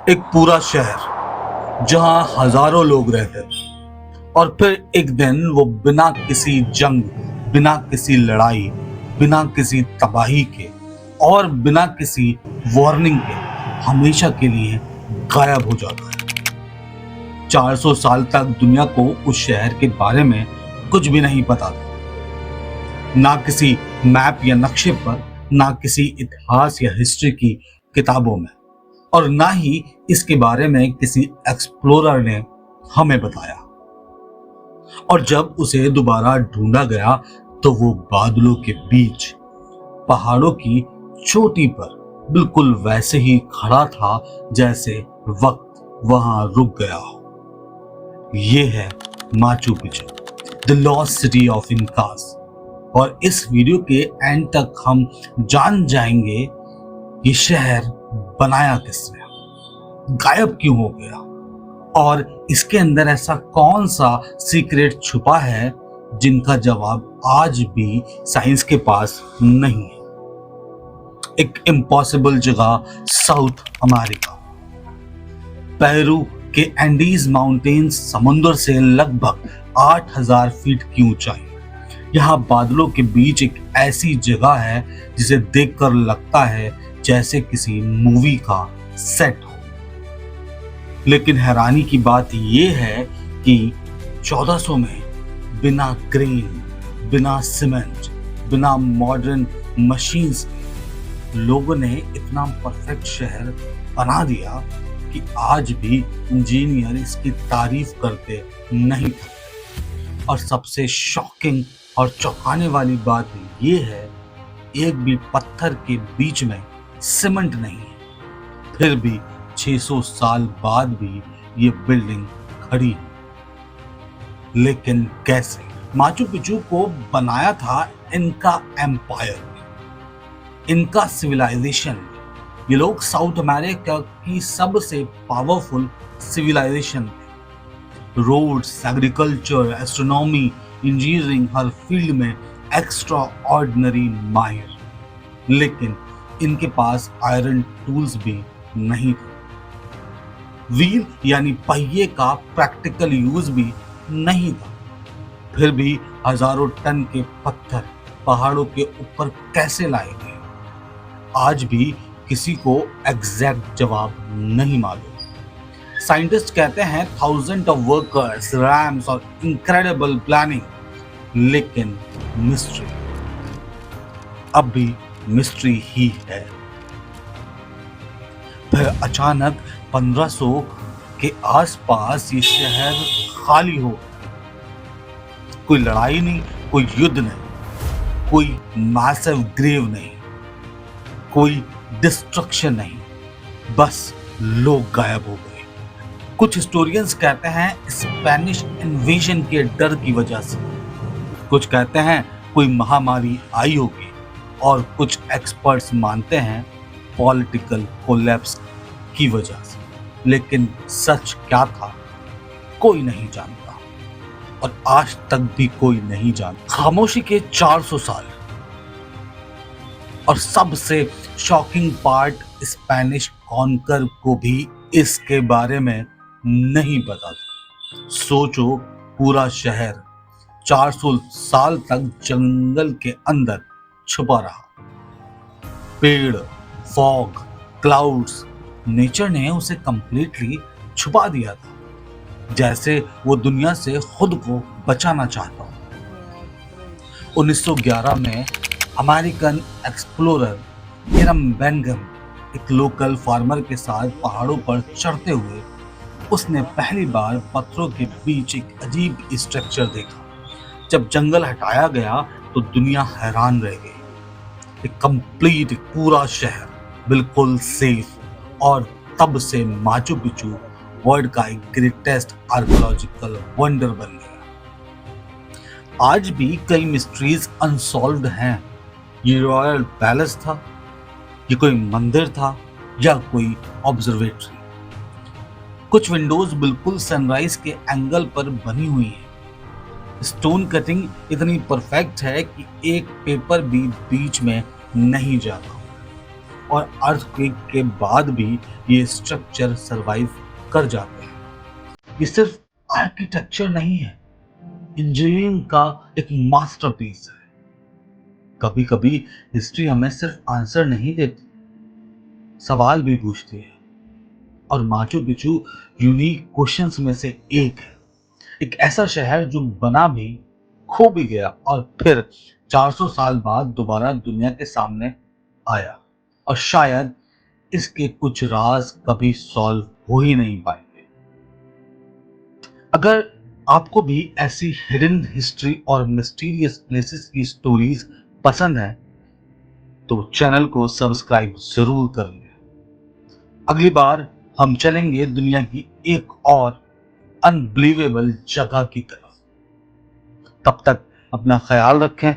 एक पूरा शहर जहां हजारों लोग रहते थे और फिर एक दिन वो बिना किसी जंग, बिना किसी लड़ाई, बिना किसी तबाही के और बिना किसी वार्निंग के हमेशा के लिए गायब हो जाता है। 400 साल तक दुनिया को उस शहर के बारे में कुछ भी नहीं पता था। ना किसी मैप या नक्शे पर, ना किसी इतिहास या हिस्ट्री की किताबों में, और ना ही इसके बारे में किसी एक्सप्लोरर ने हमें बताया। और जब उसे दोबारा ढूंढा गया तो वो बादलों के बीच पहाड़ों की चोटी पर बिल्कुल वैसे ही खड़ा था जैसे वक्त वहां रुक गया हो। ये है Machu Picchu, the lost city of इंकास। और इस वीडियो के एंड तक हम जान जाएंगे ये शहर बनाया किसने, गायब क्यों हो गया, और इसके अंदर ऐसा कौन सा सीक्रेट छुपा है जिनका जवाब आज भी साइंस के पास नहीं है। एक इम्पॉसिबल जगह, साउथ अमेरिका। पेरू के एंडीज माउंटेन्स समुद्र से लगभग 8000 फीट की ऊंचाई। यहाँ बादलों के बीच एक ऐसी जगह है जिसे देखकर लगता है जैसे किसी मूवी का सेट हो। लेकिन हैरानी की बात यह है कि 1400 में बिना क्रेन, बिना सीमेंट, बिना मॉडर्न मशीन्स के लोगों ने इतना परफेक्ट शहर बना दिया कि आज भी इंजीनियर इसकी तारीफ करते नहीं थे। और सबसे शॉकिंग और चौंकाने वाली बात यह है, एक भी पत्थर के बीच में सीमेंट नहीं है, फिर भी 600 साल बाद भी ये बिल्डिंग खड़ी है। लेकिन कैसे? माचू पिचू को बनाया था इनका एम्पायर, इनका सिविलाइजेशन। ये लोग साउथ अमेरिका की सबसे पावरफुल सिविलाइजेशन थे। रोड्स, एग्रीकल्चर, एस्ट्रोनॉमी, इंजीनियरिंग, हर फील्ड में एक्स्ट्रा ऑर्डिनरी माहिर। लेकिन इनके पास आयरन टूल्स भी नहीं थे। व्हील यानी पहिए का प्रैक्टिकल यूज भी नहीं था। फिर भी हजारों टन के पत्थर पहाड़ों के ऊपर कैसे लाए गए, आज भी किसी को एग्जैक्ट जवाब नहीं मालूम। साइंटिस्ट कहते हैं थाउजेंड ऑफ वर्कर्स, रैम्स और इनक्रेडिबल प्लानिंग, लेकिन मिस्ट्री अब भी मिस्ट्री ही है। फिर अचानक 1500 के आसपास ये शहर खाली हो। कोई लड़ाई नहीं, कोई युद्ध नहीं, कोई मैसिव ग्रेव नहीं, कोई डिस्ट्रक्शन नहीं, बस लोग गायब हो गए। कुछ हिस्टोरियंस कहते हैं स्पेनिश इन्वेजन के डर की वजह से, कुछ कहते हैं कोई महामारी आई होगी, और कुछ एक्सपर्ट्स मानते हैं पॉलिटिकल कोलैप्स की वजह से। लेकिन सच क्या था कोई नहीं जानता, और आज तक भी कोई नहीं जानता। खामोशी के 400 साल, और सबसे शॉकिंग पार्ट, स्पेनिश कॉन्कर को भी इसके बारे में नहीं पता था। सोचो, पूरा शहर 400 साल तक जंगल के अंदर छुपा रहा। पेड़, फॉग, क्लाउड्स, नेचर ने उसे कंप्लीटली छुपा दिया था, जैसे वो दुनिया से खुद को बचाना चाहता हो। 1911 में अमेरिकन एक्सप्लोरर हिरम बेंगम एक लोकल फार्मर के साथ पहाड़ों पर चढ़ते हुए उसने पहली बार पत्थरों के बीच एक अजीब स्ट्रक्चर देखा। जब जंगल हटाया गया तो दुनिया हैरान रह गई। एक कंप्लीट पूरा शहर बिल्कुल सेफ, और तब से माचू पिचू वर्ल्ड का एक ग्रेटेस्ट आर्कियोलॉजिकल वंडर बन गया। आज भी कई मिस्ट्रीज अनसॉल्व्ड हैं। ये रॉयल पैलेस था, ये कोई मंदिर था, या कोई ऑब्जर्वेटरी? कुछ विंडोज बिल्कुल सनराइज के एंगल पर बनी हुई है। स्टोन कटिंग इतनी परफेक्ट है कि एक पेपर भी बीच में नहीं जाता। और अर्थक्वेक के बाद भी ये स्ट्रक्चर सरवाइव कर जाते हैं। ये सिर्फ आर्किटेक्चर नहीं है, इंजीनियरिंग का एक मास्टरपीस है। कभी कभी हिस्ट्री हमें सिर्फ आंसर नहीं देती, सवाल भी पूछती है। और माचू पिचू यूनिक क्वेश्चंस में से एक है। एक ऐसा शहर जो बना भी, खो भी गया और फिर 400 साल बाद दोबारा दुनिया के सामने आया। और शायद इसके कुछ राज कभी सॉल्व हो ही नहीं पाएंगे। अगर आपको भी ऐसी हिडन हिस्ट्री और मिस्टीरियस प्लेसेस की स्टोरीज पसंद है तो चैनल को सब्सक्राइब जरूर कर लें। अगली बार हम चलेंगे दुनिया की एक और अनबिलीवेबल जगह की तरफ। तब तक अपना ख्याल रखें